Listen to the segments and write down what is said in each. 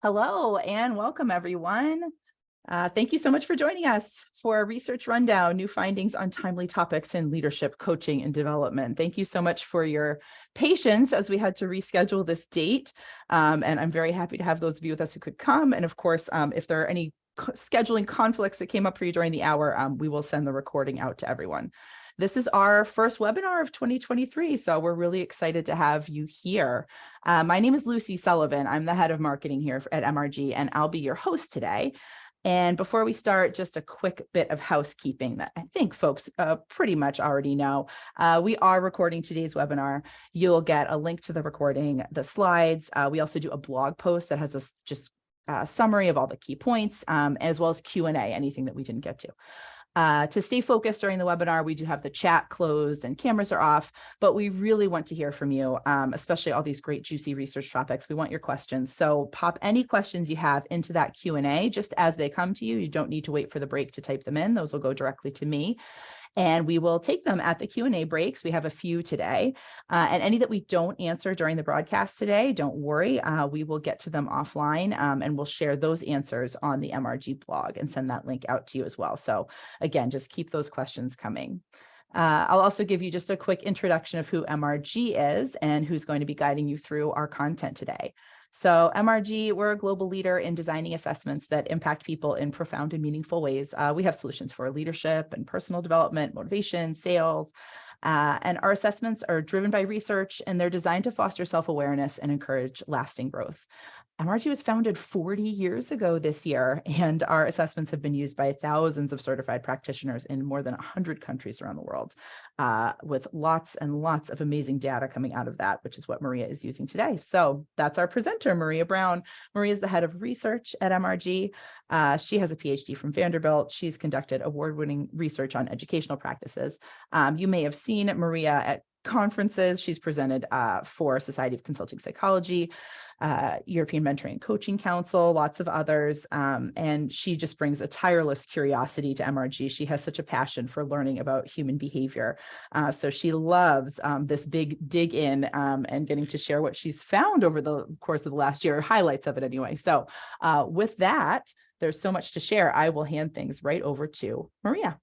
Hello and welcome, everyone. Thank you so much for joining us for a research rundown, new findings on timely topics in leadership, coaching, and development. Thank you so much for your patience as we had to reschedule this date. And I'm very happy to have those of you with us who could come. And of course, if there are any scheduling conflicts that came up for you during the hour, we will send the recording out to everyone. This is our first webinar of 2023, so we're really excited to have you here. My name is Lucy Sullivan. I'm the head of marketing here at MRG, and I'll be your host today. And before we start, just a quick bit of housekeeping that I think folks pretty much already know. We are recording today's webinar. You'll get a link to the recording, the slides. We also do a blog post that has a summary of all the key points, as well as Q&A, anything that we didn't get to. To stay focused during the webinar, we do have the chat closed and cameras are off, but we really want to hear from you, especially all these great juicy research topics. We want your questions. So pop any questions you have into that Q&A just as they come to you. You don't need to wait for the break to type them in. Those will go directly to me. And we will take them at the Q&A breaks. We have a few today. And any that we don't answer during the broadcast today, don't worry. We will get to them offline and we'll share those answers on the MRG blog and send that link out to you as well. So again, just keep those questions coming. I'll also give you just a quick introduction of who MRG is and who's going to be guiding you through our content today. So MRG, we're a global leader in designing assessments that impact people in profound and meaningful ways. We have solutions for leadership and personal development, motivation, sales, and our assessments are driven by research and they're designed to foster self-awareness and encourage lasting growth. MRG was founded 40 years ago this year, and our assessments have been used by thousands of certified practitioners in more than 100 countries around the world, with lots and lots of amazing data coming out of that, which is what Maria is using today. So that's our presenter, Maria Brown. Maria is the head of research at MRG. She has a PhD from Vanderbilt. She's conducted award-winning research on educational practices. You may have seen Maria at conferences. She's presented for Society of Consulting Psychology, European Mentoring and Coaching Council, lots of others. And she just brings a tireless curiosity to MRG. She has such a passion for learning about human behavior. So she loves this big dig in and getting to share what she's found over the course of the last year, highlights of it anyway. So with that, there's so much to share. I will hand things right over to Maria.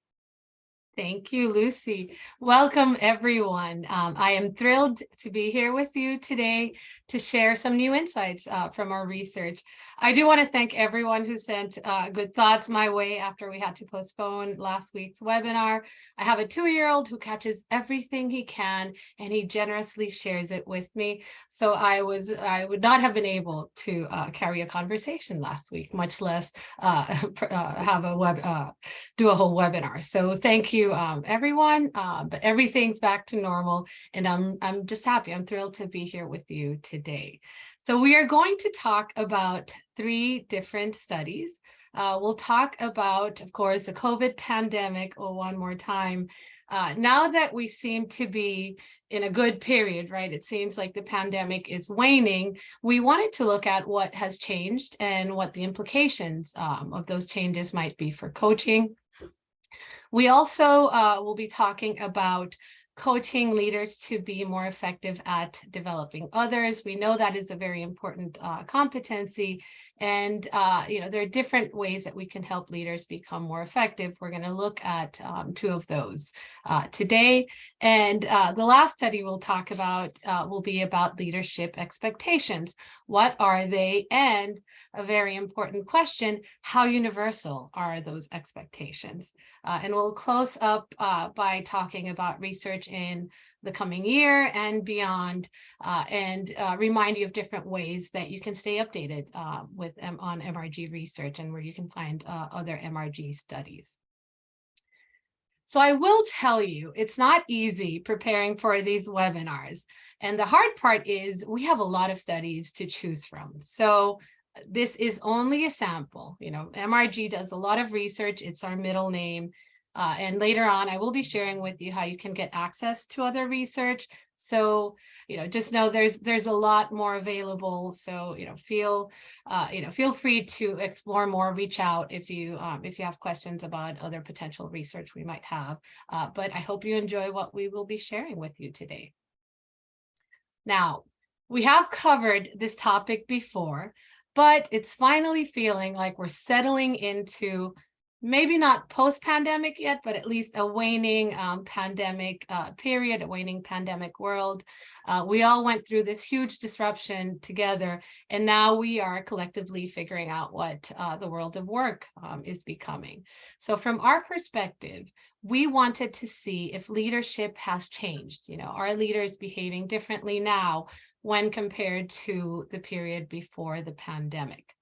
Thank you, Lucy. Welcome, everyone. I am thrilled to be here with you today to share some new insights from our research. I do want to thank everyone who sent good thoughts my way after we had to postpone last week's webinar. I have a 2-year-old who catches everything he can, and he generously shares it with me. So I would not have been able to carry a conversation last week, much less have a do a whole webinar. So thank you, everyone. But everything's back to normal, and I'm just happy. I'm thrilled to be here with you today. So we are going to talk about 3 different studies. We'll talk about, of course, the COVID pandemic one more time. Now that we seem to be in a good period, right? It seems like the pandemic is waning. We wanted to look at what has changed and what the implications of those changes might be for coaching. We also will be talking about coaching leaders to be more effective at developing others. We know that is a very important competency. And, there are different ways that we can help leaders become more effective. We're going to look at 2 of those today. And the last study we'll talk about will be about leadership expectations. What are they? And a very important question, how universal are those expectations? And we'll close up by talking about research in the coming year and beyond, and remind you of different ways that you can stay updated on MRG research and where you can find other MRG studies. So I will tell you, it's not easy preparing for these webinars. And the hard part is we have a lot of studies to choose from. So this is only a sample. MRG does a lot of research. It's our middle name. And later on, I will be sharing with you how you can get access to other research. So, just know there's a lot more available. So, feel free to explore more, reach out if you have questions about other potential research we might have. But I hope you enjoy what we will be sharing with you today. Now, we have covered this topic before. but it's finally feeling like we're settling into maybe not post-pandemic yet, but at least a waning pandemic period, a waning pandemic world. We all went through this huge disruption together, and now we are collectively figuring out what the world of work is becoming. So from our perspective, we wanted to see if leadership has changed. Are leaders behaving differently now when compared to the period before the pandemic?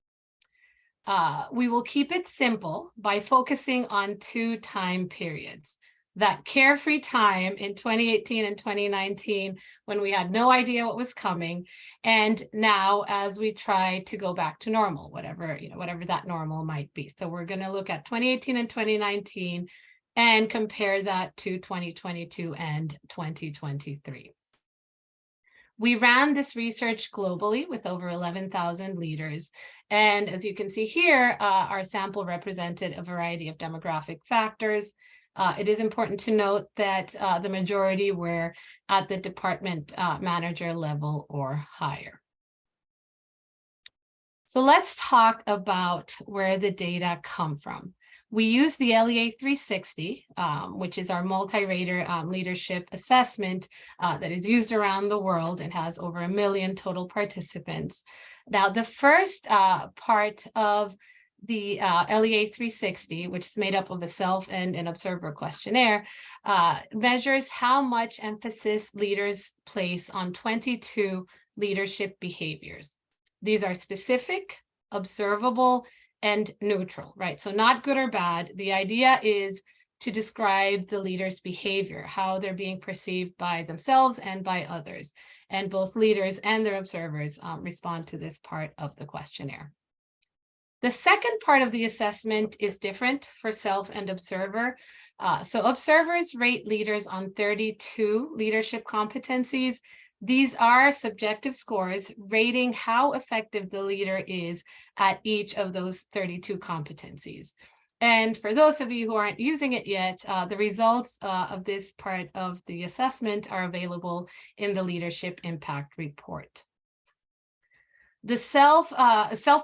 We will keep it simple by focusing on 2 time periods. That carefree time in 2018 and 2019 when we had no idea what was coming, and now as we try to go back to normal, whatever that normal might be. So we're going to look at 2018 and 2019 and compare that to 2022 and 2023. We ran this research globally with over 11,000 leaders. And as you can see here, our sample represented a variety of demographic factors. It is important to note that the majority were at the department manager level or higher. So let's talk about where the data come from. We use the LEA 360, which is our multi-rater leadership assessment that is used around the world and has over 1 million total participants. Now, the first part of the LEA 360, which is made up of a self and an observer questionnaire, measures how much emphasis leaders place on 22 leadership behaviors. These are specific, observable, and neutral, right? So not good or bad. The idea is to describe the leader's behavior, how they're being perceived by themselves and by others. And both leaders and their observers respond to this part of the questionnaire. The second part of the assessment is different for self and observer. So observers rate leaders on 32 leadership competencies. These are subjective scores rating how effective the leader is at each of those 32 competencies. And for those of you who aren't using it yet, the results of this part of the assessment are available in the Leadership Impact Report. The self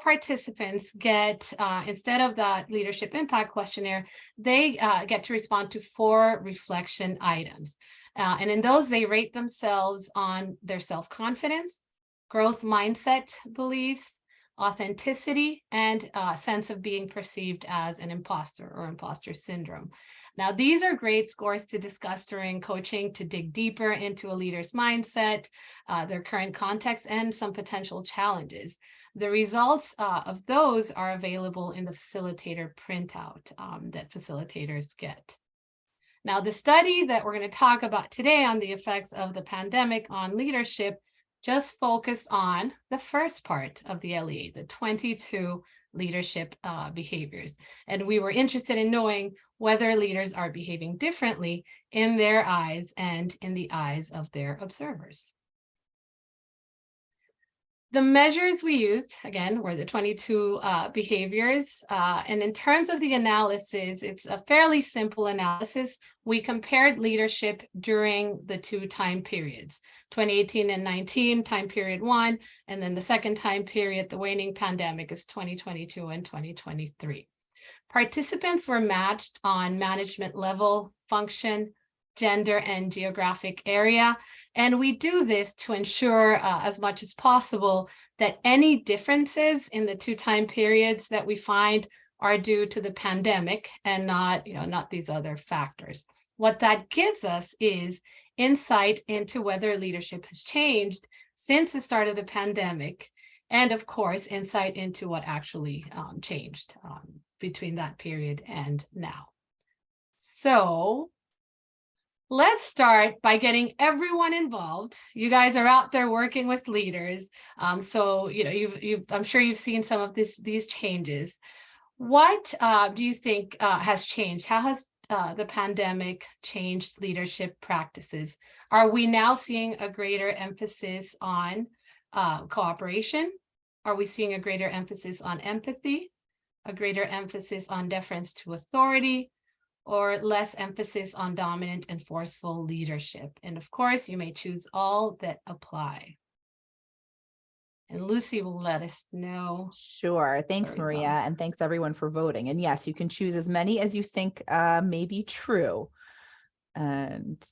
participants get, instead of that leadership impact questionnaire, they get to respond to 4 reflection items. And in those, they rate themselves on their self-confidence, growth mindset beliefs, authenticity, and sense of being perceived as an imposter or imposter syndrome. Now, these are great scores to discuss during coaching to dig deeper into a leader's mindset, their current context, and some potential challenges. The results of those are available in the facilitator printout that facilitators get. Now, the study that we're going to talk about today on the effects of the pandemic on leadership just focused on the first part of the LEA, the 22 leadership behaviors. And we were interested in knowing whether leaders are behaving differently in their eyes and in the eyes of their observers. The measures we used, again, were the 22 behaviors. And in terms of the analysis, it's a fairly simple analysis. We compared leadership during the 2 time periods, 2018 and 19, time period 1, and then the second time period, the waning pandemic, is 2022 and 2023. Participants were matched on management level, function, gender, and geographic area. And we do this to ensure as much as possible that any differences in the 2 time periods that we find are due to the pandemic and not these other factors. What that gives us is insight into whether leadership has changed since the start of the pandemic, and of course, insight into what actually changed between that period and now. So let's start by getting everyone involved. You guys are out there working with leaders. So, I'm sure you've seen some of these changes. What do you think has changed? How has the pandemic changed leadership practices? Are we now seeing a greater emphasis on cooperation? Are we seeing a greater emphasis on empathy, a greater emphasis on deference to authority, or less emphasis on dominant and forceful leadership? And of course, you may choose all that apply. And and Lucy will let us know. Sure. Thanks, the Maria. results. And thanks everyone for voting. And yes, you can choose as many as you think may be true. And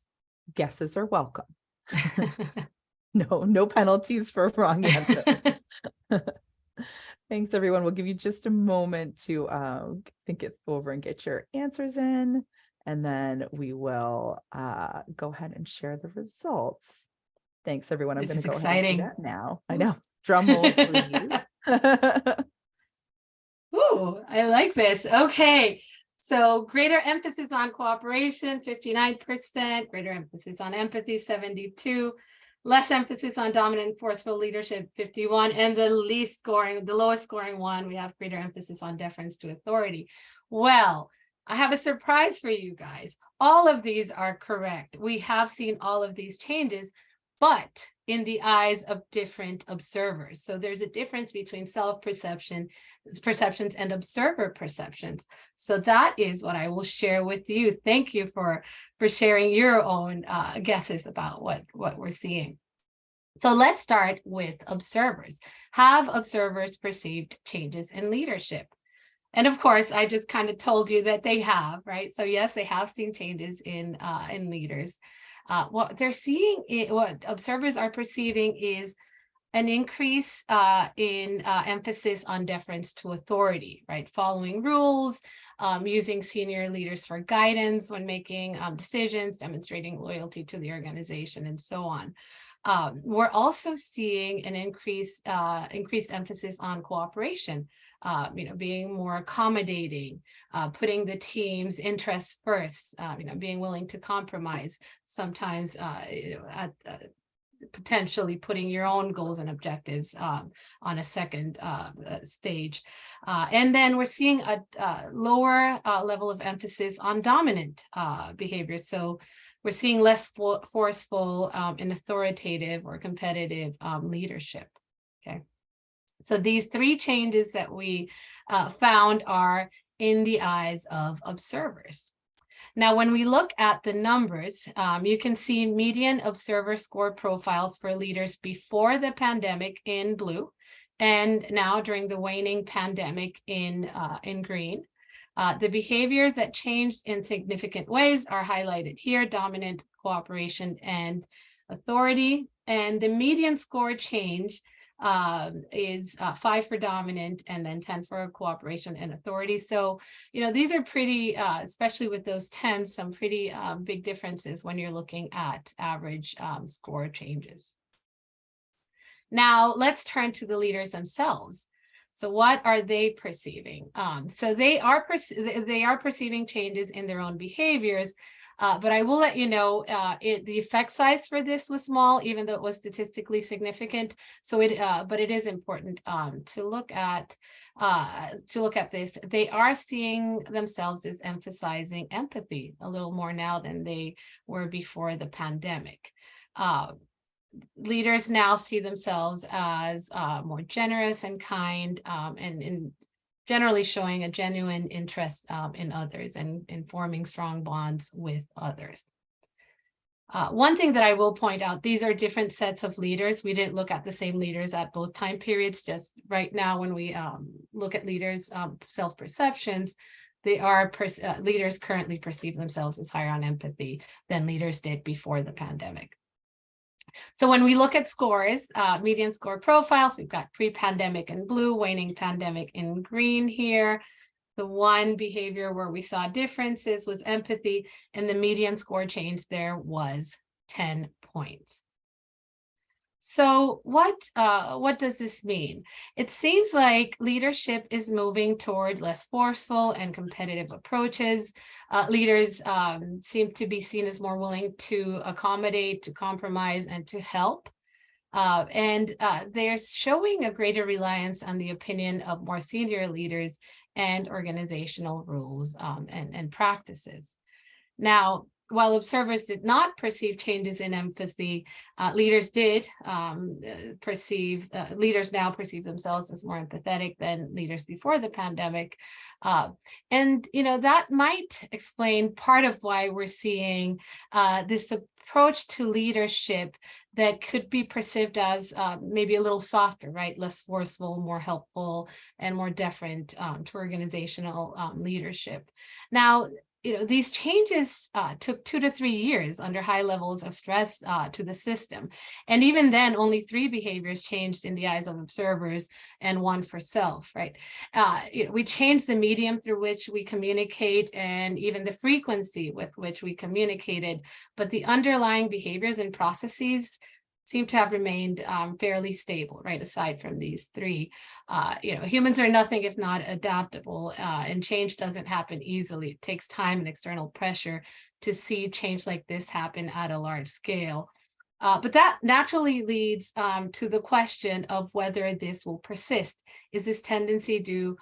guesses are welcome. No penalties for a wrong answer. Thanks, everyone. We'll give you just a moment to think it over and get your answers in. And then we will go ahead and share the results. Thanks, everyone. I'm going to go ahead and do that now. I know. Drum roll, please. Ooh, I like this. Okay. So greater emphasis on cooperation, 59%, greater emphasis on empathy, 72%, less emphasis on dominant forceful leadership, 51%, and the lowest scoring one, we have greater emphasis on deference to authority. Well, I have a surprise for you guys. All of these are correct. We have seen all of these changes, but in the eyes of different observers. So there's a difference between perceptions and observer perceptions. So that is what I will share with you. Thank you for sharing your own guesses about what we're seeing. So let's start with observers. Have observers perceived changes in leadership? And of course, I just kind of told you that they have, right? So yes, they have seen changes in leaders. What they're seeing, what observers are perceiving is an increase in emphasis on deference to authority, right? Following rules, using senior leaders for guidance when making decisions, demonstrating loyalty to the organization, and so on. We're also seeing an increased emphasis on cooperation, being more accommodating, putting the team's interests first, being willing to compromise, sometimes potentially putting your own goals and objectives on a second stage. And then we're seeing a lower level of emphasis on dominant behaviors. So we're seeing less forceful and authoritative or competitive leadership. Okay. So these three changes that we found are in the eyes of observers. Now, when we look at the numbers, you can see median observer score profiles for leaders before the pandemic in blue, and now during the waning pandemic in green. The behaviors that changed in significant ways are highlighted here: dominant, cooperation, and authority. And the median score change is 5 for dominant and then 10 for cooperation and authority. So, these are pretty, especially with those 10s, some pretty big differences when you're looking at average score changes. Now, let's turn to the leaders themselves. So what are they perceiving? So they are perceiving changes in their own behaviors, but I will let you know the effect size for this was small, even though it was statistically significant. So but it is important to look at this. They are seeing themselves as emphasizing empathy a little more now than they were before the pandemic. Leaders now see themselves as more generous and kind, and generally showing a genuine interest in others and in forming strong bonds with others. One thing that I will point out, these are different sets of leaders. We didn't look at the same leaders at both time periods. Just right now, when we look at leaders' self-perceptions, leaders currently perceive themselves as higher on empathy than leaders did before the pandemic. So when we look at scores, median score profiles, we've got pre-pandemic in blue, waning pandemic in green here. The one behavior where we saw differences was empathy, and the median score change there was 10 points. So what does this mean? It seems like leadership is moving toward less forceful and competitive approaches. Leaders seem to be seen as more willing to accommodate, to compromise, and to help. And they're showing a greater reliance on the opinion of more senior leaders and organizational rules and practices. Now, while observers did not perceive changes in empathy, leaders now perceive themselves as more empathetic than leaders before the pandemic. And that might explain part of why we're seeing this approach to leadership that could be perceived as maybe a little softer, right? Less forceful, more helpful, and more deferent to organizational leadership. Now, these changes took 2 to 3 years under high levels of stress to the system. And even then, only 3 behaviors changed in the eyes of observers and 1 for self, right? We changed the medium through which we communicate and even the frequency with which we communicated, but the underlying behaviors and processes seem to have remained fairly stable, right? Aside from these 3, humans are nothing if not adaptable, and change doesn't happen easily. It takes time and external pressure to see change like this happen at a large scale. But that naturally leads to the question of whether this will persist. Is this tendency due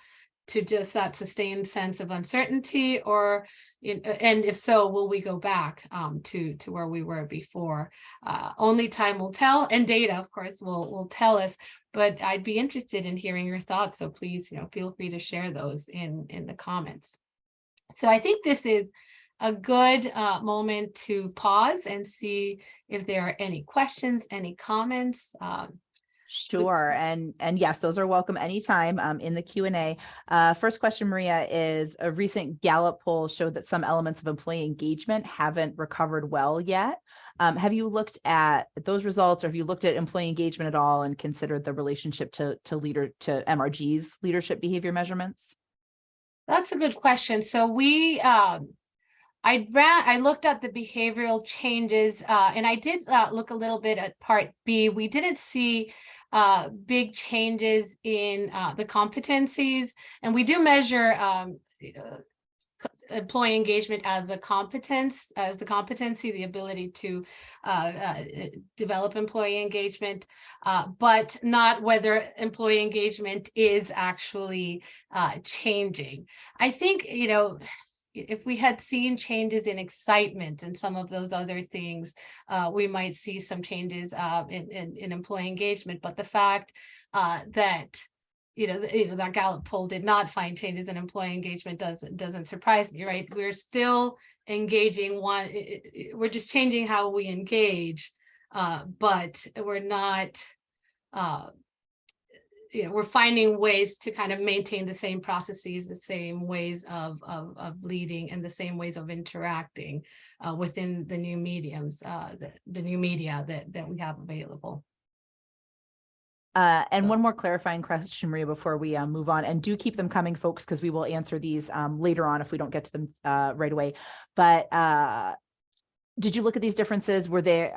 to just that sustained sense of uncertainty, and if so, will we go back to where we were before? Only time will tell, and data, of course, will tell us. But I'd be interested in hearing your thoughts, so please, feel free to share those in the comments. So I think this is a good moment to pause and see if there are any questions, any comments. Sure. And yes, those are welcome anytime in the Q&A. First question, Maria, is a recent Gallup poll showed that some elements of employee engagement haven't recovered well yet. Have you looked at those results, or have you looked at employee engagement at all and considered the relationship to MRG's leadership behavior measurements? That's a good question. So I looked at the behavioral changes, and I did look a little bit at part B. We didn't see big changes in the competencies, and we do measure employee engagement as a competence, as the competency, the ability to develop employee engagement, but not whether employee engagement is actually changing. I think, if we had seen changes in excitement and some of those other things, we might see some changes in employee engagement. But the fact that that Gallup poll did not find changes in employee engagement doesn't surprise me, right? We're still engaging we're just changing how we engage, but we're not. We're finding ways to kind of maintain the same processes, the same ways of leading, and the same ways of interacting within the new mediums, the new media that we have available. One more clarifying question, Maria, before we move on, and do keep them coming, folks, because we will answer these later on if we don't get to them right away. But did you look at these differences? Were they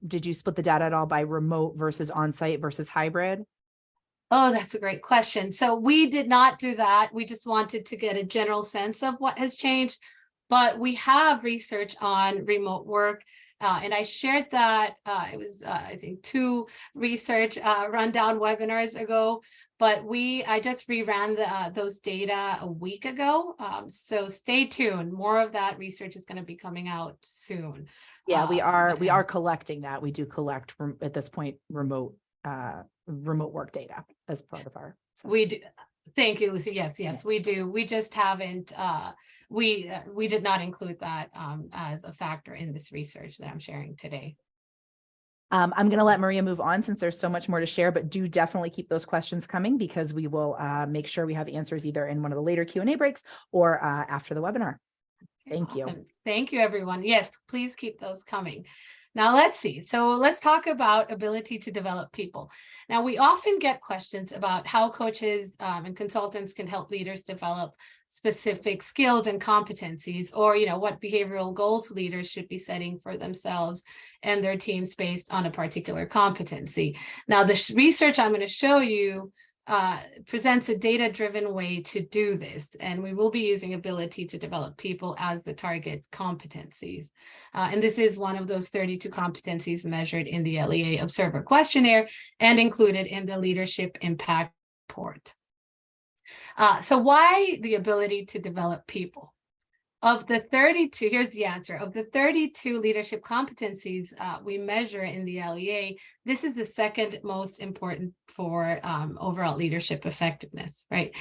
did you split the data at all by remote versus on-site versus hybrid? Oh, that's a great question. So we did not do that. We just wanted to get a general sense of what has changed, but we have research on remote work. And I shared that, it was, I think, 2 research rundown webinars ago, but I just reran those data a week ago. So stay tuned. More of that research is going to be coming out soon. Yeah, we are collecting that. We do collect at this point remote work data as part of our assessments. We do. Thank you, Lucy. Yes, we do. We just haven't, we did not include that as a factor in this research that I'm sharing today. I'm going to let Maria move on since there's so much more to share, but do definitely keep those questions coming, because we will make sure we have answers either in one of the later Q&A breaks or after the webinar. Thank you. Thank you, everyone. Yes, please keep those coming. Now, let's see. So let's talk about ability to develop people. Now, we often get questions about how coaches and consultants can help leaders develop specific skills and competencies, or, what behavioral goals leaders should be setting for themselves and their teams based on a particular competency. Now, the research I'm going to show you presents a data-driven way to do this, and we will be using ability to develop people as the target competencies. And this is one of those 32 competencies measured in the LEA Observer Questionnaire and included in the Leadership Impact Report. So why the ability to develop people? Of the 32, here's the answer. Of the 32 leadership competencies we measure in the LEA, this is the second most important for overall leadership effectiveness, right?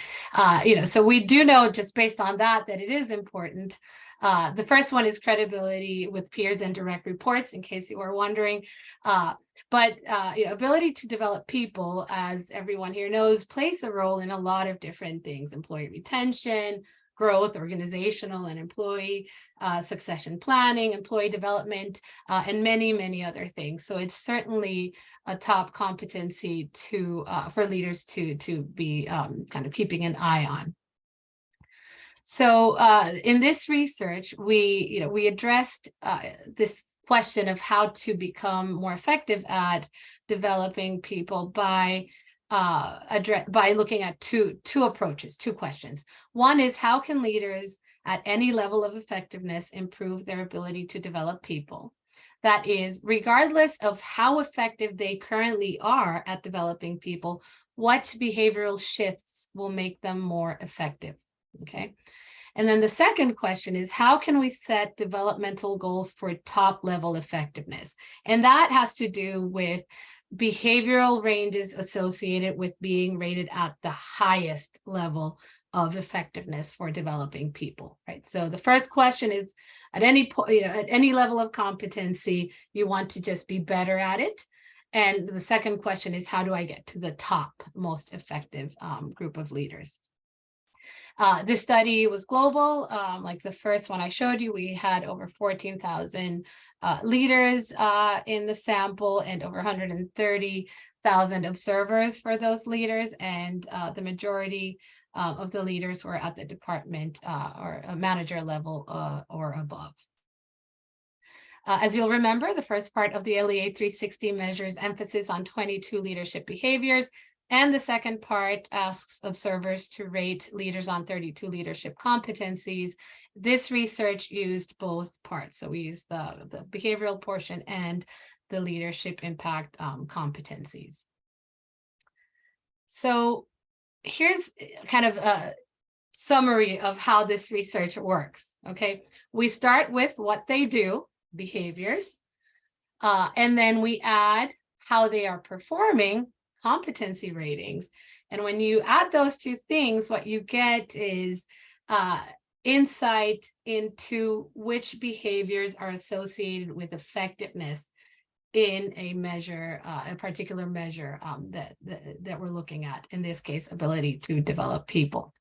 So we do know just based on that it is important. The first one is credibility with peers and direct reports, in case you were wondering. But ability to develop people, as everyone here knows, plays a role in a lot of different things: employee retention, growth, organizational and employee succession planning, employee development, and many, many other things. So it's certainly a top competency for leaders to be kind of keeping an eye on. So in this research, we addressed this question of how to become more effective at developing people by looking at two approaches, two questions. One is, how can leaders at any level of effectiveness improve their ability to develop people? That is, regardless of how effective they currently are at developing people, what behavioral shifts will make them more effective? Okay. And then the second question is, how can we set developmental goals for top level effectiveness? And that has to do with behavioral ranges associated with being rated at the highest level of effectiveness for developing people, right? So the first question is, at any point, at any level of competency, you want to just be better at it. And the second question is, how do I get to the top most effective group of leaders? This study was global. Like the first one I showed you, we had over 14,000 leaders in the sample and over 130,000 observers for those leaders. And the majority of the leaders were at the department or a manager level or above. As you'll remember, the first part of the LEA 360 measures emphasis on 22 leadership behaviors. And the second part asks observers to rate leaders on 32 leadership competencies. This research used both parts. So we used the behavioral portion and the leadership impact competencies. So here's kind of a summary of how this research works. Okay, we start with what they do, behaviors, and then we add how they are performing, competency ratings. And when you add those two things, what you get is insight into which behaviors are associated with effectiveness in a measure, a particular measure that we're looking at, in this case, ability to develop people.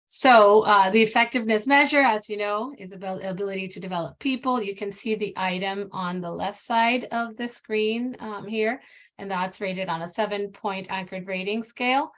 So the effectiveness measure, as you know, is about ability to develop people. You can see the item on the left side of the screen here, and that's rated on a 7-point anchored rating scale.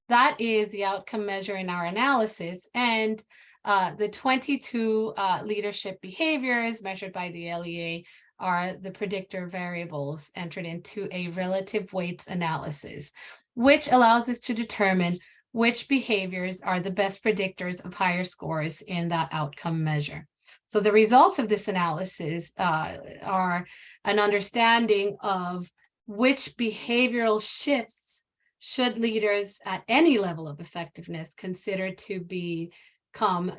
That is the outcome measure in our analysis. And the 22 leadership behaviors measured by the LEA are the predictor variables entered into a relative weights analysis, which allows us to determine which behaviors are the best predictors of higher scores in that outcome measure. So the results of this analysis are an understanding of which behavioral shifts should leaders at any level of effectiveness consider to become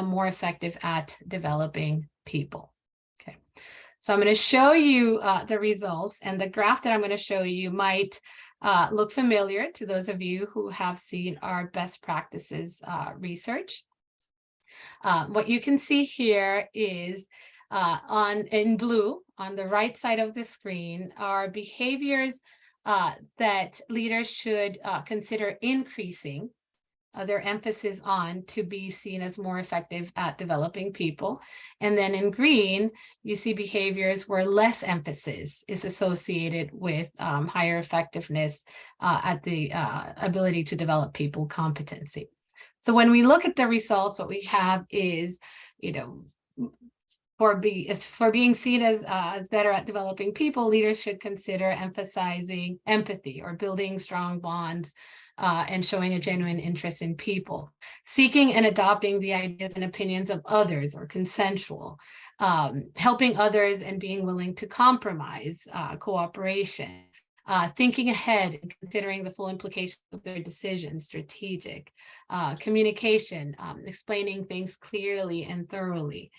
more effective at developing people. Okay, so I'm going to show you the results, and the graph that I'm going to show you might look familiar to those of you who have seen our best practices research. What you can see here is in blue on the right side of the screen are behaviors that leaders should consider increasing their emphasis on to be seen as more effective at developing people. And then in green, you see behaviors where less emphasis is associated with higher effectiveness at the ability to develop people competency. So when we look at the results, what we have is, for being seen as better at developing people, leaders should consider emphasizing empathy or building strong bonds and showing a genuine interest in people, seeking and adopting the ideas and opinions of others or consensual, helping others and being willing to compromise, cooperation, thinking ahead and considering the full implications of their decisions, strategic, communication, explaining things clearly and thoroughly.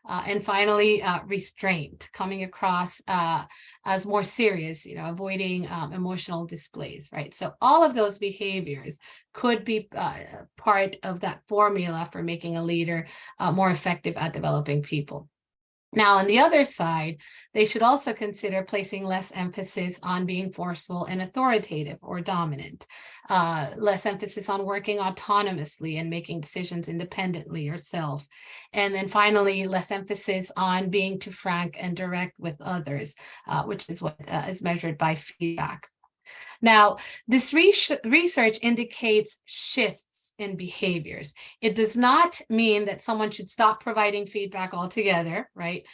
And finally, restraint, coming across as more serious, avoiding emotional displays, right? So all of those behaviors could be part of that formula for making a leader more effective at developing people. Now, on the other side, they should also consider placing less emphasis on being forceful and authoritative or dominant, less emphasis on working autonomously and making decisions independently yourself. And then finally, less emphasis on being too frank and direct with others, which is what is measured by feedback. Now, this research indicates shifts in behaviors. It does not mean that someone should stop providing feedback altogether, right?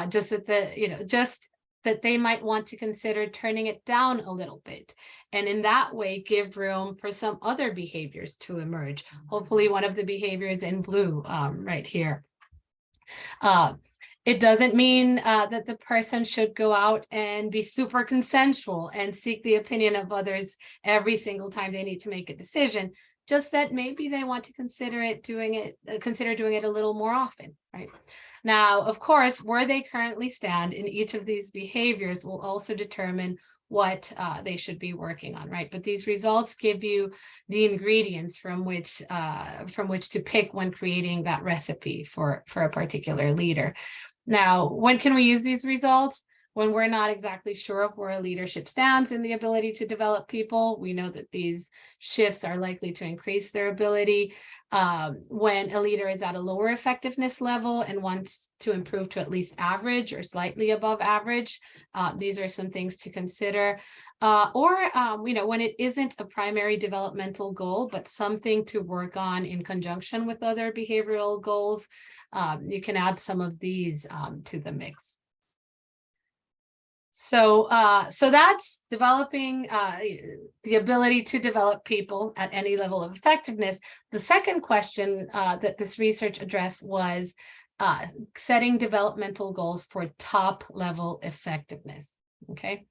Just that they might want to consider turning it down a little bit, and in that way give room for some other behaviors to emerge. Hopefully one of the behaviors in blue right here. It doesn't mean that the person should go out and be super consensual and seek the opinion of others every single time they need to make a decision, just that maybe they want to consider doing it a little more often, right? Now, of course, where they currently stand in each of these behaviors will also determine what they should be working on, right? But these results give you the ingredients from which to pick when creating that recipe for a particular leader. Now, when can we use these results? When we're not exactly sure of where leadership stands in the ability to develop people. We know that these shifts are likely to increase their ability. When a leader is at a lower effectiveness level and wants to improve to at least average or slightly above average, these are some things to consider. When it isn't a primary developmental goal, but something to work on in conjunction with other behavioral goals, you can add some of these to the mix. So that's developing the ability to develop people at any level of effectiveness. The second question that this research addressed was setting developmental goals for top level effectiveness. Okay.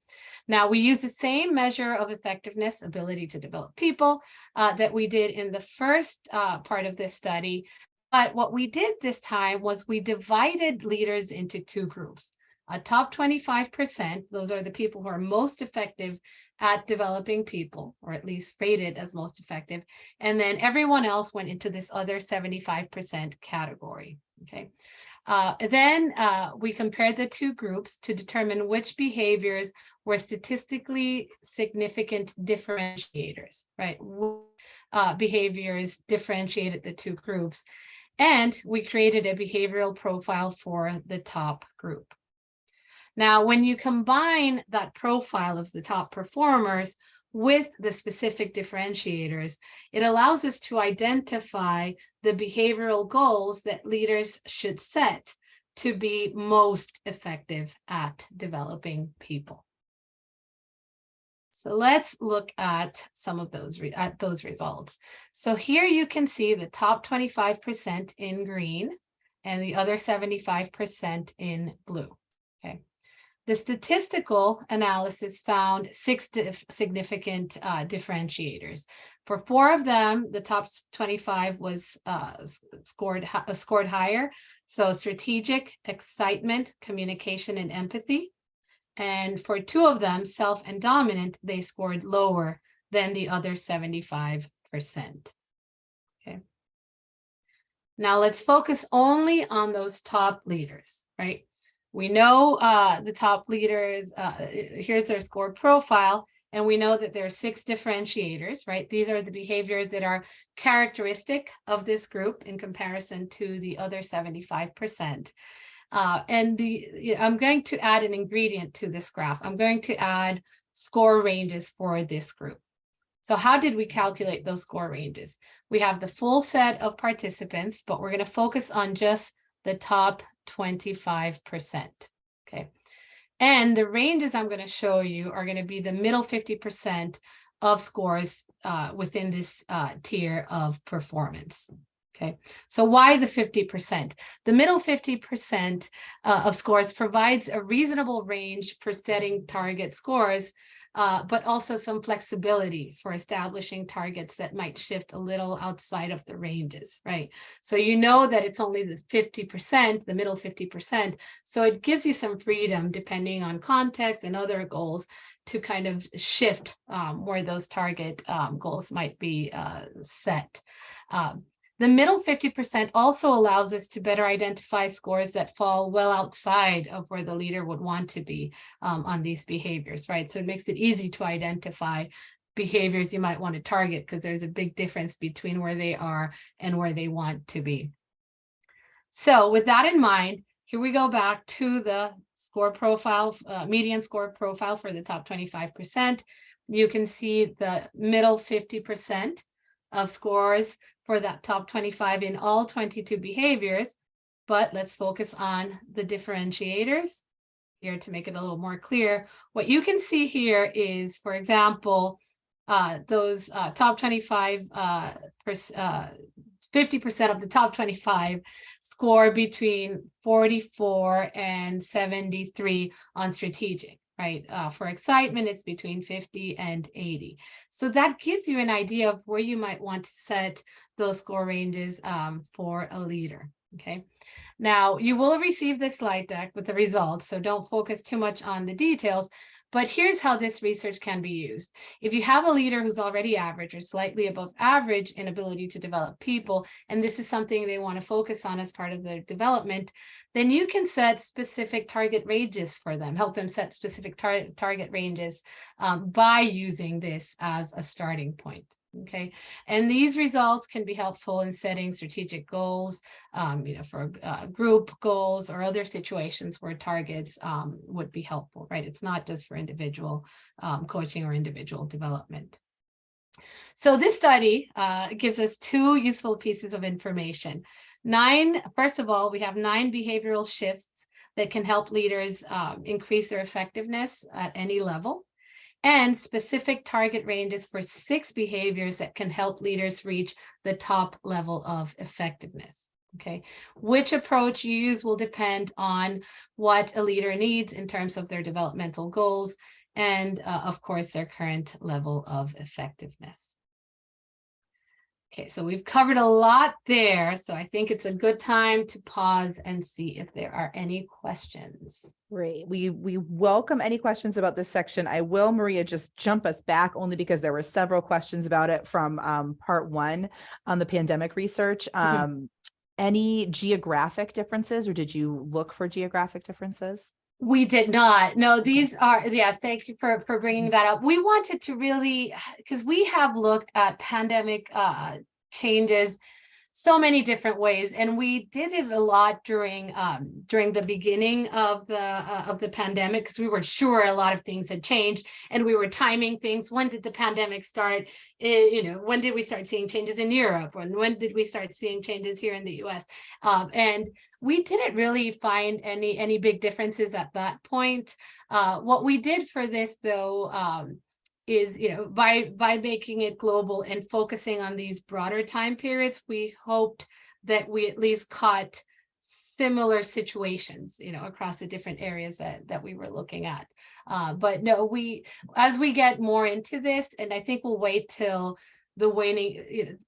Now we use the same measure of effectiveness, ability to develop people, that we did in the first part of this study. But what we did this time was we divided leaders into two groups. A top 25%, those are the people who are most effective at developing people, or at least rated as most effective. And then everyone else went into this other 75% category. Okay. Then we compared the two groups to determine which behaviors were statistically significant differentiators, right? Behaviors differentiated the two groups. And we created a behavioral profile for the top group. Now, when you combine that profile of the top performers with the specific differentiators, it allows us to identify the behavioral goals that leaders should set to be most effective at developing people. So let's look at some of those results. So here you can see the top 25% in green and the other 75% in blue. Okay. The statistical analysis found 6 significant differentiators. For 4 of them, the top 25 was scored higher. So strategic, excitement, communication, and empathy. And for 2 of them, self and dominant, they scored lower than the other 75%. Okay. Now let's focus only on those top leaders, right? We know the top leaders, here's their score profile, and we know that there are 6 differentiators, right? These are the behaviors that are characteristic of this group in comparison to the other 75%. I'm going to add an ingredient to this graph. I'm going to add score ranges for this group. So how did we calculate those score ranges? We have the full set of participants, but we're going to focus on just the top 25%. Okay. And the ranges I'm going to show you are going to be the middle 50% of scores within this tier of performance. Okay, so why the 50%? The middle 50% of scores provides a reasonable range for setting target scores but also some flexibility for establishing targets that might shift a little outside of the ranges, right? So you know that it's only the 50%, the middle 50%. So it gives you some freedom depending on context and other goals to kind of shift where those target goals might be set. The middle 50% also allows us to better identify scores that fall well outside of where the leader would want to be on these behaviors, right? So it makes it easy to identify behaviors you might want to target because there's a big difference between where they are and where they want to be. So with that in mind, here we go back to the score profile, median score profile for the top 25%. You can see the middle 50% of scores for that top 25 in all 22 behaviors, but let's focus on the differentiators here to make it a little more clear. What you can see here is, for example, those top 25, 50% of the top 25 score between 44 and 73 on strategic. Right. For excitement, it's between 50 and 80. So that gives you an idea of where you might want to set those score ranges for a leader. Okay. Now, you will receive this slide deck with the results, so don't focus too much on the details. But here's how this research can be used. If you have a leader who's already average or slightly above average in ability to develop people, and this is something they want to focus on as part of their development, then you can set specific target ranges for them, help them set specific target ranges by using this as a starting point. Okay, and these results can be helpful in setting strategic goals, for group goals or other situations where targets would be helpful, right? It's not just for individual coaching or individual development. So this study gives us two useful pieces of information. First of all, we have 9 behavioral shifts that can help leaders increase their effectiveness at any level, and specific target ranges for 6 behaviors that can help leaders reach the top level of effectiveness. Okay, which approach you use will depend on what a leader needs in terms of their developmental goals and, of course, their current level of effectiveness. Okay, so we've covered a lot there, so I think it's a good time to pause and see if there are any questions. Great. We welcome any questions about this section. I will, Maria, just jump us back only because there were several questions about it from part 1 on the pandemic research. Any geographic differences, or did you look for geographic differences? We did not. No, these are, yeah, thank you for bringing that up. We wanted to really, because we have looked at pandemic changes so many different ways, and we did it a lot during the beginning of the pandemic, because we were sure a lot of things had changed, and we were timing things. When did the pandemic start? When did we start seeing changes in Europe? When did we start seeing changes here in the US? And we didn't really find any big differences at that point. What we did for this, though, is, by making it global and focusing on these broader time periods, we hoped that we at least caught similar situations, across the different areas that we were looking at. But no, as we get more into this, and I think we'll wait till the waning,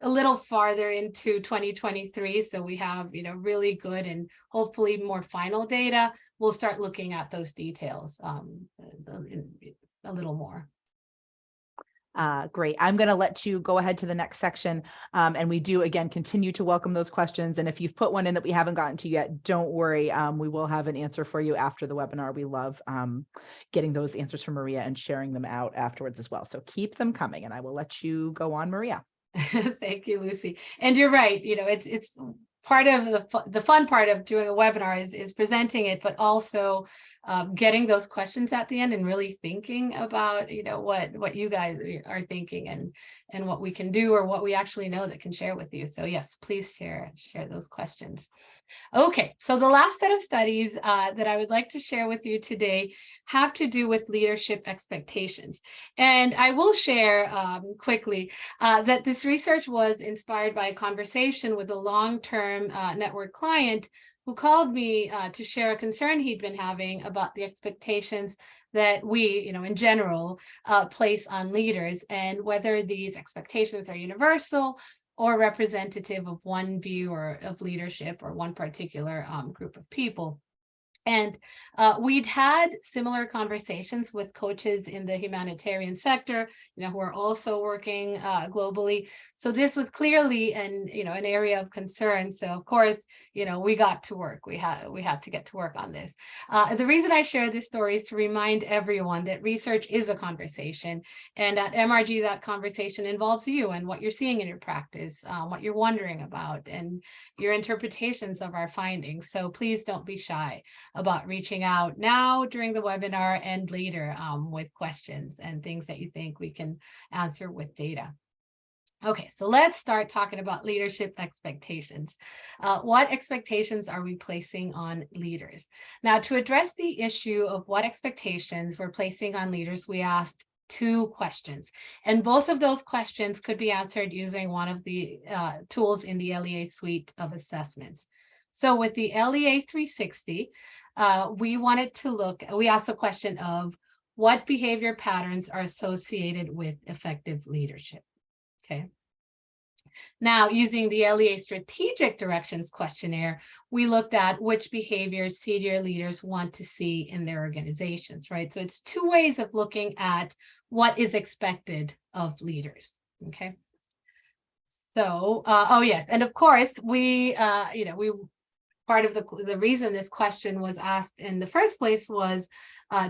a little farther into 2023, so we have really good and hopefully more final data, we'll start looking at those details a little more. Great. I'm going to let you go ahead to the next section. And we do, again, continue to welcome those questions. And if you've put one in that we haven't gotten to yet, don't worry. We will have an answer for you after the webinar. We love getting those answers from Maria and sharing them out afterwards as well. So keep them coming, and I will let you go on, Maria. Thank you, Lucy. And you're right. It's part of the fun part of doing a webinar is presenting it, but also getting those questions at the end and really thinking about what you guys are thinking and what we can do or what we actually know that can share with you. So yes, please share those questions. Okay, so the last set of studies that I would like to share with you today have to do with leadership expectations. And I will share quickly that this research was inspired by a conversation with a long-term network client who called me to share a concern he'd been having about the expectations that we, in general, place on leaders, and whether these expectations are universal or representative of one view or of leadership or one particular group of people. And we'd had similar conversations with coaches in the humanitarian sector, who are also working globally. So this was clearly an area of concern. So of course, we got to work. We had to get to work on this. The reason I share this story is to remind everyone that research is a conversation, and at MRG, that conversation involves you and what you're seeing in your practice, what you're wondering about, and your interpretations of our findings. So please don't be shy about reaching out now during the webinar and later with questions and things that you think we can answer with data. Okay, so let's start talking about leadership expectations. What expectations are we placing on leaders? Now, to address the issue of what expectations we're placing on leaders, we asked 2 questions, and both of those questions could be answered using one of the tools in the LEA suite of assessments. So with the LEA 360, we asked the question of what behavior patterns are associated with effective leadership. Okay. Now, using the LEA Strategic Directions Questionnaire, we looked at which behaviors senior leaders want to see in their organizations, right? So it's 2 ways of looking at what is expected of leaders, okay? So, oh yes, and of course, part of the reason this question was asked in the first place was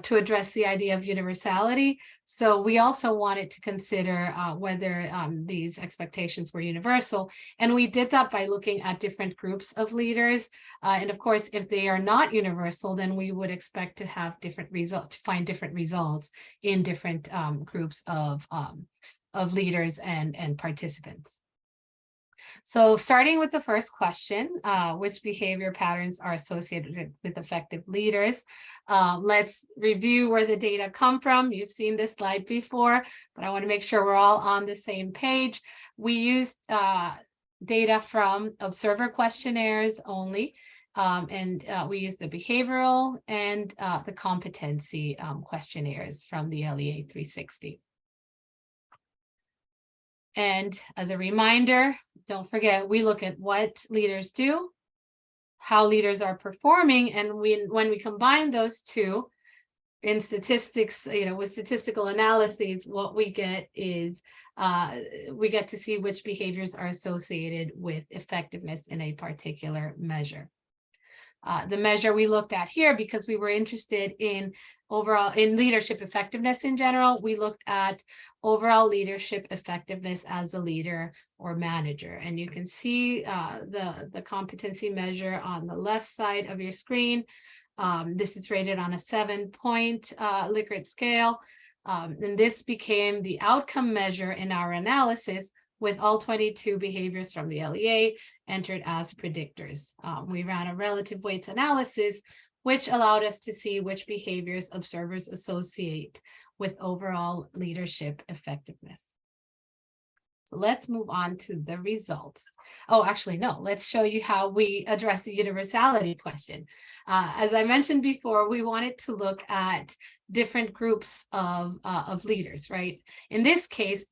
to address the idea of universality. So we also wanted to consider whether these expectations were universal. And we did that by looking at different groups of leaders. And of course, if they are not universal, then we would expect to have different results, to find different results in different groups of leaders and participants. So starting with the first question, which behavior patterns are associated with effective leaders? Let's review where the data come from. You've seen this slide before, but I want to make sure we're all on the same page. We used data from observer questionnaires only, and we used the behavioral and the competency questionnaires from the LEA 360. And as a reminder, don't forget, we look at what leaders do, how leaders are performing, and when we combine those 2 in statistics, with statistical analyses, what we get is we get to see which behaviors are associated with effectiveness in a particular measure. The measure we looked at here, because we were interested in leadership effectiveness in general, we looked at overall leadership effectiveness as a leader or manager. And you can see the competency measure on the left side of your screen. This is rated on a 7-point Likert scale. And this became the outcome measure in our analysis, with all 22 behaviors from the LEA entered as predictors. We ran a relative weights analysis, which allowed us to see which behaviors observers associate with overall leadership effectiveness. So let's move on to the results. Oh, actually, no, let's show you how we address the universality question. As I mentioned before, we wanted to look at different groups of leaders, right? In this case,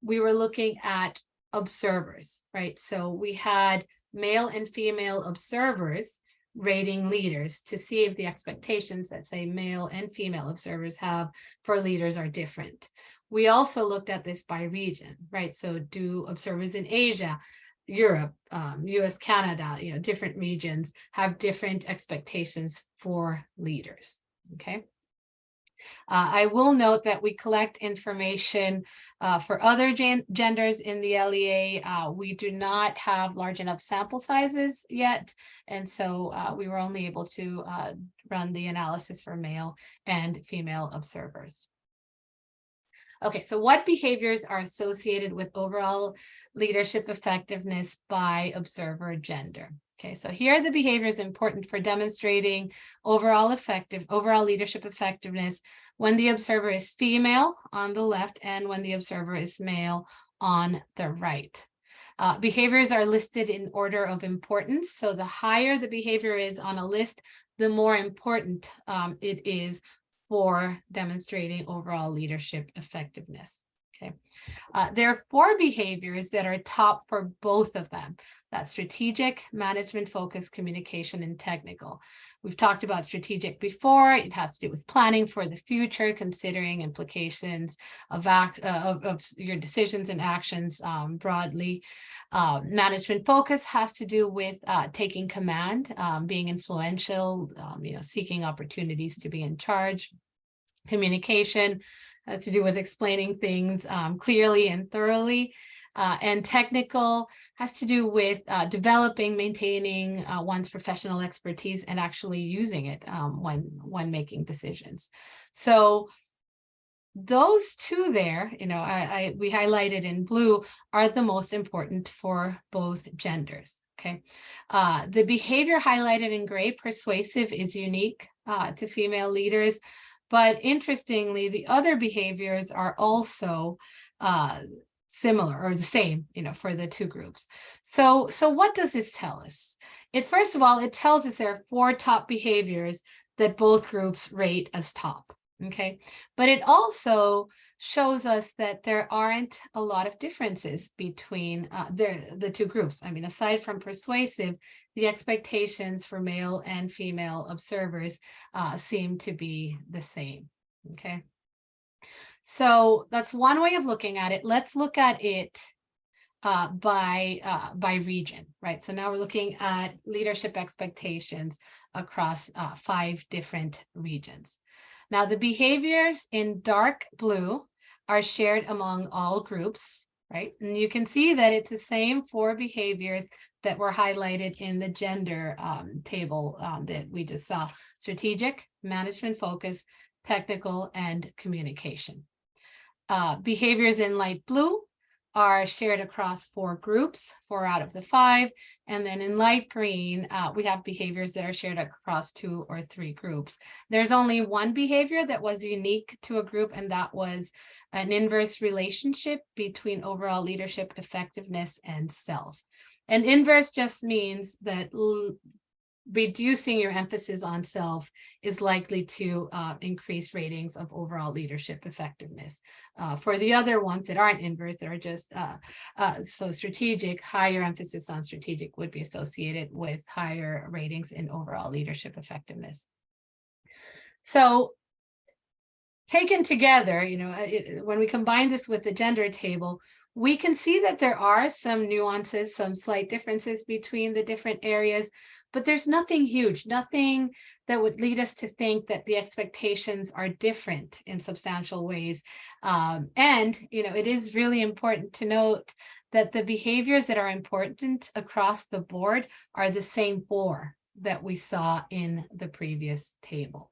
we were looking at observers, right? So we had male and female observers rating leaders to see if the expectations that, say, male and female observers have for leaders are different. We also looked at this by region, right? So do observers in Asia, Europe, US, Canada, different regions have different expectations for leaders, okay? I will note that we collect information for other genders in the LEA. We do not have large enough sample sizes yet, and so we were only able to run the analysis for male and female observers. Okay, so what behaviors are associated with overall leadership effectiveness by observer gender? Okay, so here are the behaviors important for demonstrating overall leadership effectiveness when the observer is female on the left and when the observer is male on the right. Behaviors are listed in order of importance. So the higher the behavior is on a list, the more important it is for demonstrating overall leadership effectiveness. Okay. There are 4 behaviors that are top for both of them. That's strategic, management focus, communication, and technical. We've talked about strategic before. It has to do with planning for the future, considering implications of your decisions and actions broadly. Management focus has to do with taking command, being influential, seeking opportunities to be in charge. Communication has to do with explaining things clearly and thoroughly. And technical has to do with developing, maintaining one's professional expertise and actually using it when making decisions. So those 2 there, we highlighted in blue, are the most important for both genders. Okay. The behavior highlighted in gray, persuasive, is unique to female leaders. But interestingly, the other behaviors are also similar or the same, for the 2 groups. So what does this tell us? First of all, it tells us there are 4 top behaviors that both groups rate as top. Okay, but it also shows us that there aren't a lot of differences between the 2 groups. I mean, aside from persuasive, the expectations for male and female observers seem to be the same. Okay, so that's one way of looking at it. Let's look at it by region, right? So now we're looking at leadership expectations across 5 different regions. Now, the behaviors in dark blue are shared among all groups, right? And you can see that it's the same 4 behaviors that were highlighted in the gender table that we just saw: strategic, management focus, technical, and communication. Behaviors in light blue are shared across 4 groups, 4 out of the 5. And then in light green, we have behaviors that are shared across 2 or 3 groups. There's only one behavior that was unique to a group, and that was an inverse relationship between overall leadership effectiveness and self. And inverse just means that reducing your emphasis on self is likely to increase ratings of overall leadership effectiveness. For the other ones that aren't inverse, that are just so strategic, higher emphasis on strategic would be associated with higher ratings in overall leadership effectiveness. So taken together, when we combine this with the gender table, we can see that there are some nuances, some slight differences between the different areas, but there's nothing huge, nothing that would lead us to think that the expectations are different in substantial ways. And it is really important to note that the behaviors that are important across the board are the same 4 that we saw in the previous table.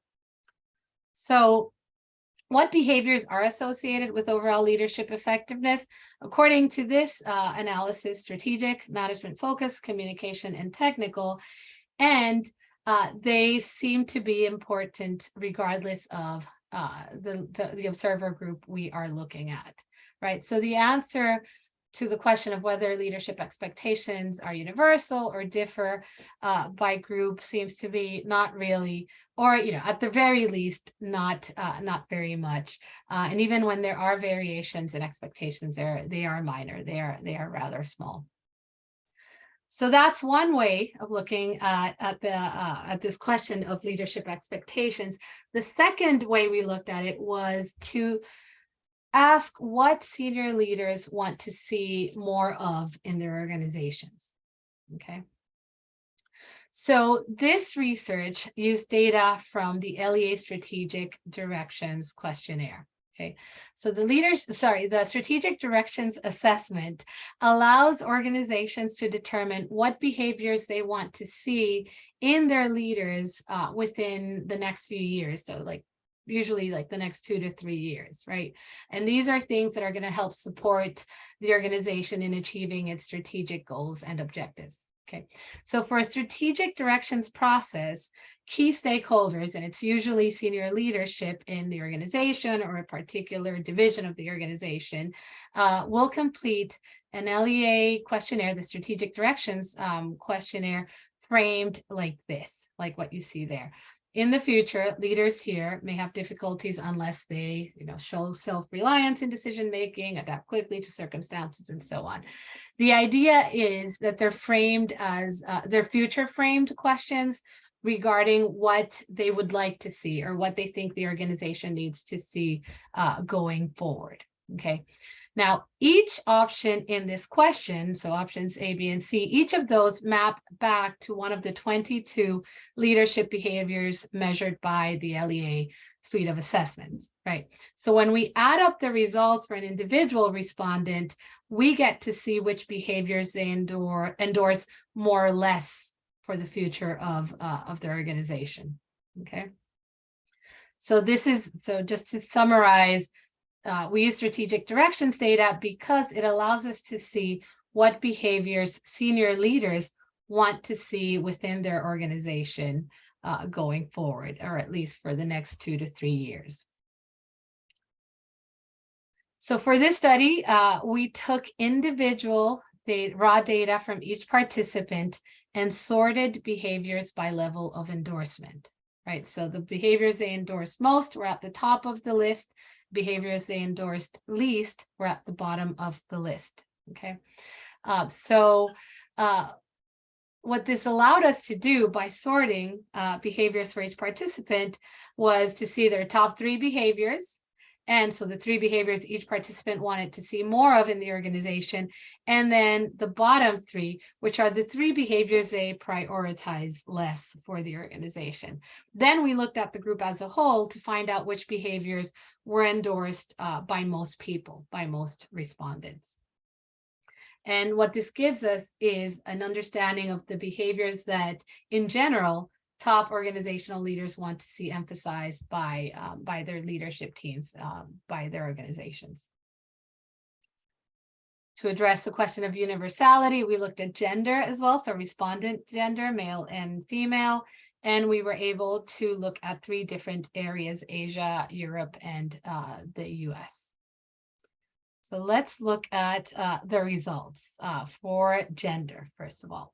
So what behaviors are associated with overall leadership effectiveness? According to this analysis: strategic, management focus, communication, and technical. And they seem to be important regardless of the observer group we are looking at, right? So the answer to the question of whether leadership expectations are universal or differ by group seems to be not really, or at the very least, not very much. And even when there are variations in expectations, they are minor. They are rather small. So that's one way of looking at this question of leadership expectations. The second way we looked at it was to ask what senior leaders want to see more of in their organizations. Okay. So this research used data from the LEA Strategic Directions Questionnaire. Okay, so the Strategic Directions Assessment allows organizations to determine what behaviors they want to see in their leaders within the next few years. So usually the next 2 to 3 years, right? And these are things that are going to help support the organization in achieving its strategic goals and objectives. Okay, so for a strategic directions process, key stakeholders, and it's usually senior leadership in the organization or a particular division of the organization, will complete an LEA questionnaire, the Strategic Directions Questionnaire, framed like this, like what you see there. in the future, leaders here may have difficulties unless they, show self-reliance in decision-making, adapt quickly to circumstances, and so on. The idea is that they're framed as, they're future-framed questions regarding what they would like to see or what they think the organization needs to see going forward, okay? Now, each option in this question, so options A, B, and C, each of those map back to one of the 22 leadership behaviors measured by the LEA suite of assessments, right? So when we add up the results for an individual respondent, we get to see which behaviors they endorse more or less for the future of their organization, okay? So just to summarize, we use strategic directions data because it allows us to see what behaviors senior leaders want to see within their organization going forward, or at least for the next 2 to 3 years. So for this study, we took individual raw data from each participant and sorted behaviors by level of endorsement, right? So the behaviors they endorsed most were at the top of the list. Behaviors they endorsed least were at the bottom of the list, okay? What this allowed us to do by sorting behaviors for each participant was to see their top 3 behaviors. And so the 3 behaviors each participant wanted to see more of in the organization, and then the bottom 3, which are the 3 behaviors they prioritize less for the organization. Then we looked at the group as a whole to find out which behaviors were endorsed by most people, by most respondents. And what this gives us is an understanding of the behaviors that, in general, top organizational leaders want to see emphasized by their leadership teams, by their organizations. To address the question of universality, we looked at gender as well, so respondent gender, male and female, and we were able to look at 3 different areas: Asia, Europe, and the US. So let's look at the results for gender, first of all.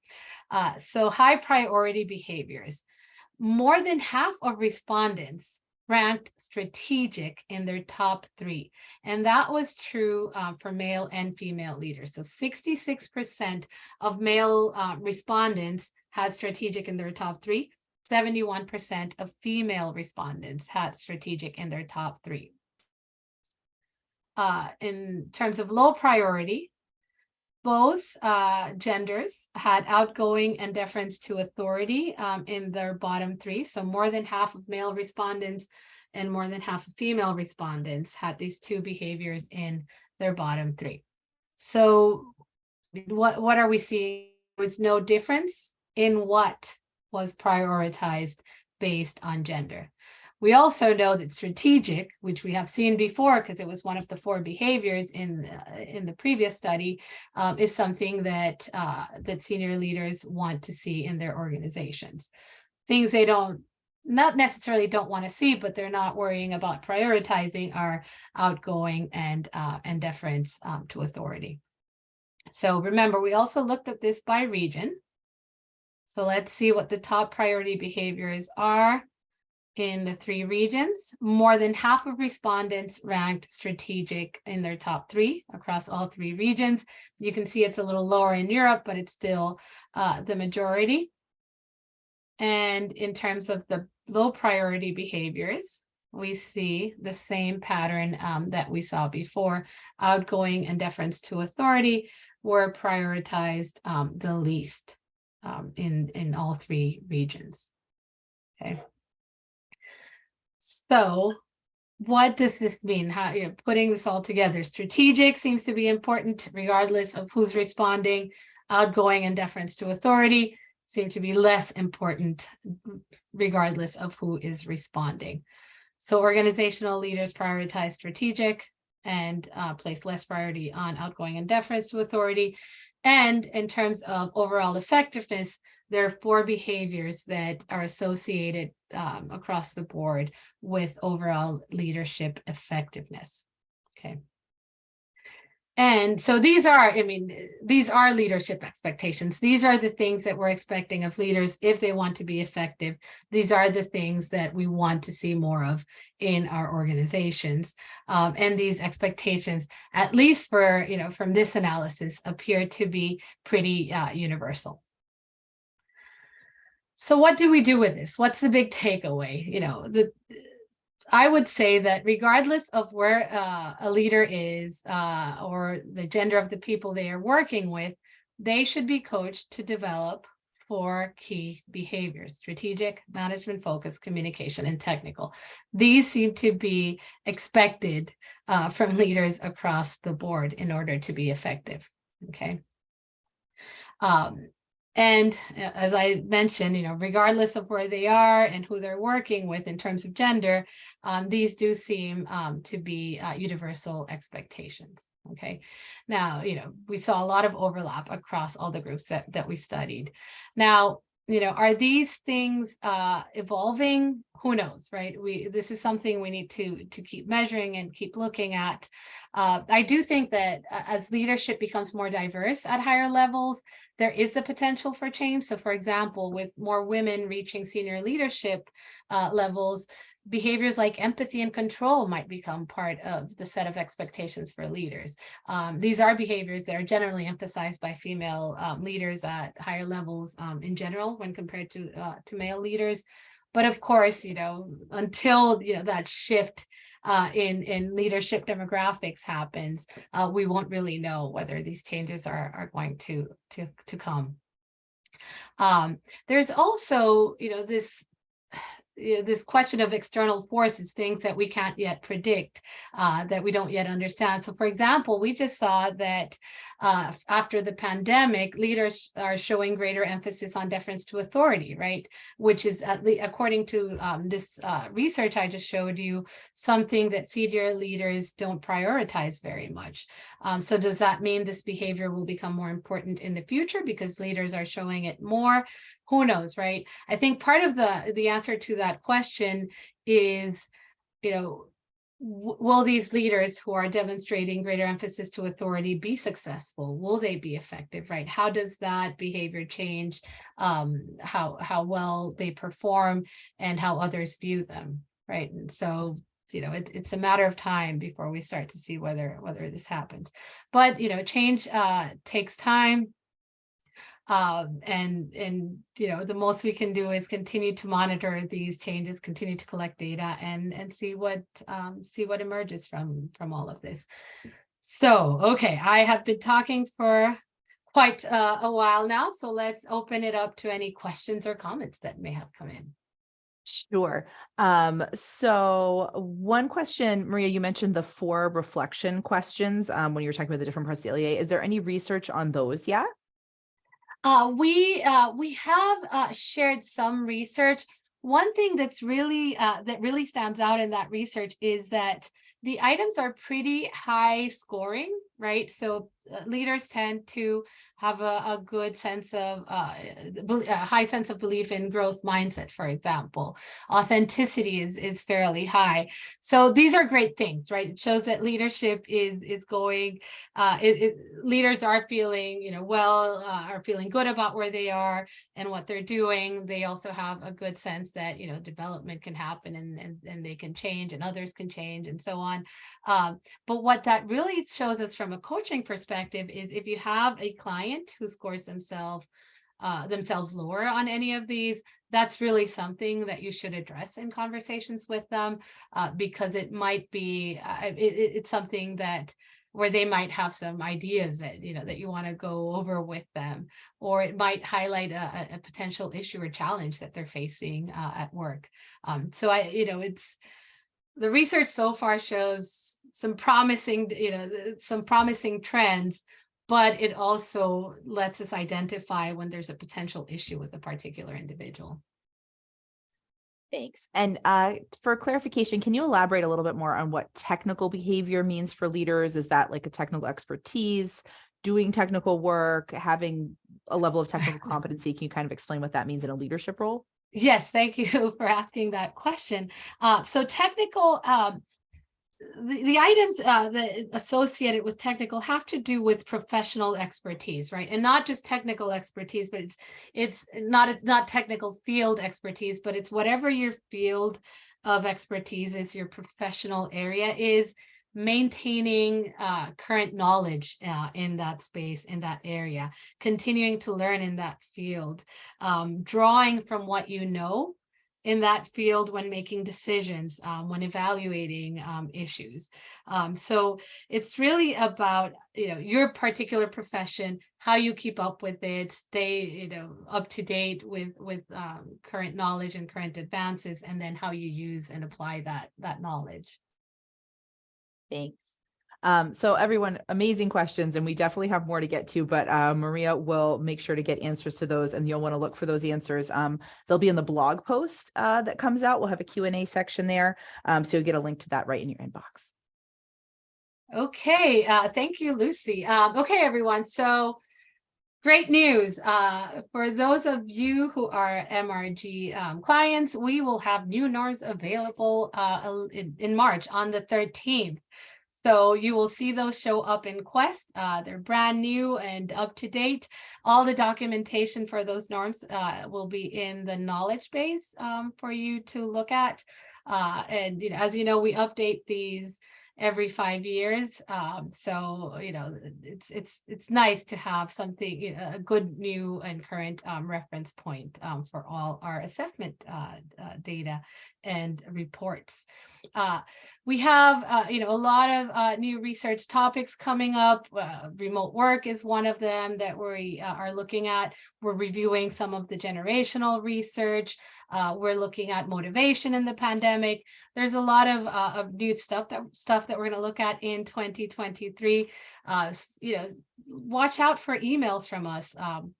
So high priority behaviors. More than half of respondents ranked strategic in their top 3. And that was true for male and female leaders. So 66% of male respondents had strategic in their top 3. 71% of female respondents had strategic in their top 3. In terms of low priority, both genders had outgoing and deference to authority in their bottom 3. So more than half of male respondents and more than half of female respondents had these 2 behaviors in their bottom 3. So what are we seeing? There was no difference in what was prioritized based on gender. We also know that strategic, which we have seen before because it was one of the 4 behaviors in the previous study, is something that senior leaders want to see in their organizations. Things they not necessarily don't want to see, but they're not worrying about prioritizing are outgoing and deference to authority. So remember, we also looked at this by region. So let's see what the top priority behaviors are. In the 3 regions, more than half of respondents ranked strategic in their top 3 across all 3 regions. You can see it's a little lower in Europe, but it's still the majority. And in terms of the low priority behaviors, we see the same pattern that we saw before. Outgoing and deference to authority were prioritized the least in all 3 regions. Okay. So what does this mean? How, putting this all together, strategic seems to be important regardless of who's responding. Outgoing and deference to authority seem to be less important regardless of who is responding. So organizational leaders prioritize strategic and place less priority on outgoing and deference to authority. And in terms of overall effectiveness, there are 4 behaviors that are associated across the board with overall leadership effectiveness. Okay. And so these are leadership expectations. These are the things that we're expecting of leaders if they want to be effective. These are the things that we want to see more of in our organizations. And these expectations, at least for, from this analysis, appear to be pretty universal. So what do we do with this? What's the big takeaway? I would say that regardless of where a leader is or the gender of the people they are working with, they should be coached to develop 4 key behaviors: strategic, management focused, communication, and technical. These seem to be expected from leaders across the board in order to be effective. Okay. And as I mentioned, regardless of where they are and who they're working with in terms of gender, these do seem to be universal expectations. Okay. Now, we saw a lot of overlap across all the groups that we studied. Now, are these things evolving? Who knows, right? This is something we need to keep measuring and keep looking at. I do think that as leadership becomes more diverse at higher levels, there is the potential for change. So, for example, with more women reaching senior leadership levels, behaviors like empathy and control might become part of the set of expectations for leaders. These are behaviors that are generally emphasized by female leaders at higher levels in general when compared to male leaders. But of course, until that shift in leadership demographics happens, we won't really know whether these changes are going to come. There's also, this question of external forces, things that we can't yet predict, that we don't yet understand. So, for example, we just saw that after the pandemic, leaders are showing greater emphasis on deference to authority, right? Which is, according to this research I just showed you, something that senior leaders don't prioritize very much. So does that mean this behavior will become more important in the future because leaders are showing it more? Who knows, right? I think part of the answer to that question is, will these leaders who are demonstrating greater emphasis to authority be successful? Will they be effective, right? How does that behavior change how well they perform and how others view them, right? And so, it's a matter of time before we start to see whether this happens. But, change takes time. And the most we can do is continue to monitor these changes, continue to collect data, and see what emerges from all of this. So, okay, I have been talking for quite a while now, so let's open it up to any questions or comments that may have come in. Sure. So one question, Maria, you mentioned the 4 reflection questions when you were talking about the different parts of the LEA. Is there any research on those yet? We have shared some research. One thing that's really that really stands out in that research is that the items are pretty high scoring, right? So leaders tend to have a good sense of a high sense of belief in growth mindset, for example. Authenticity is fairly high. So these are great things, right? It shows that leadership is going, leaders are feeling, are feeling good about where they are and what they're doing. They also have a good sense that, development can happen and they can change and others can change and so on. But what that really shows us from a coaching perspective is if you have a client who scores themselves lower on any of these, that's really something that you should address in conversations with them, because it might be it's something that where they might have some ideas that that you want to go over with them, or it might highlight a potential issue or challenge that they're facing at work. So it's the research so far shows some promising trends, but it also lets us identify when there's a potential issue with a particular individual. Thanks. And for clarification, can you elaborate a little bit more on what technical behavior means for leaders? Is that like a technical expertise, doing technical work, having a level of technical competency? Can you kind of explain what that means in a leadership role? Yes, thank you for asking that question. So technical the items that associated with technical have to do with professional expertise, right? And not just technical expertise, but it's not technical field expertise, but it's whatever your field of expertise is, your professional area is, maintaining current knowledge in that space, in that area, continuing to learn in that field, drawing from what you know in that field when making decisions, when evaluating issues. So it's really about, your particular profession, how you keep up with it, stay, up to date with current knowledge and current advances, and then how you use and apply that knowledge. Thanks. So everyone, amazing questions, and we definitely have more to get to, but Maria will make sure to get answers to those, and you'll want to look for those answers. They'll be in the blog post that comes out. We'll have a Q&A section there, so you'll get a link to that right in your inbox. Okay, thank you, Lucy. Okay, everyone, so great news. For those of you who are MRG clients, we will have new norms available in March on the 13th. So you will see those show up in Quest. They're brand new and up to date. All the documentation for those norms will be in the knowledge base for you to look at. And as you know, we update these every 5 years. So it's nice to have something, a good new and current reference point for all our assessment data and reports. We have a lot of new research topics coming up. Remote work is one of them that we are looking at. We're reviewing some of the generational research. We're looking at motivation in the pandemic. There's a lot of new stuff that we're going to look at in 2023. Watch out for emails from us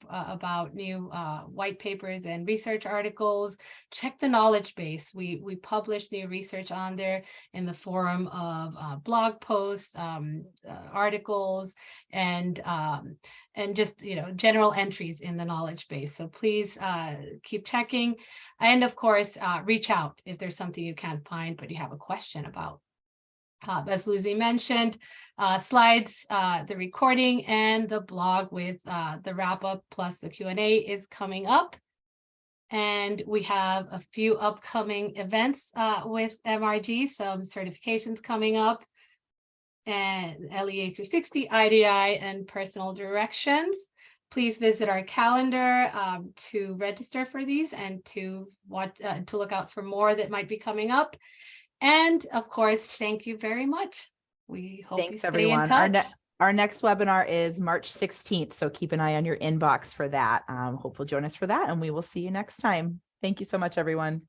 about new white papers and research articles. Check the knowledge base. We publish new research on there in the form of blog posts, articles, and just general entries in the knowledge base. So please keep checking, and of course reach out if there's something you can't find but you have a question about. As Lucy mentioned, slides, the recording, and the blog with the wrap-up plus the Q&A is coming up. And we have a few upcoming events with MRG, some certifications coming up, and LEA 360, IDI, and personal directions. Please visit our calendar to register for these and to look out for more that might be coming up. And of course, thank you very much. We hope you stay in touch. Our next webinar is March 16th, so keep an eye on your inbox for that. Hope you'll join us for that, and we will see you next time. Thank you so much, everyone.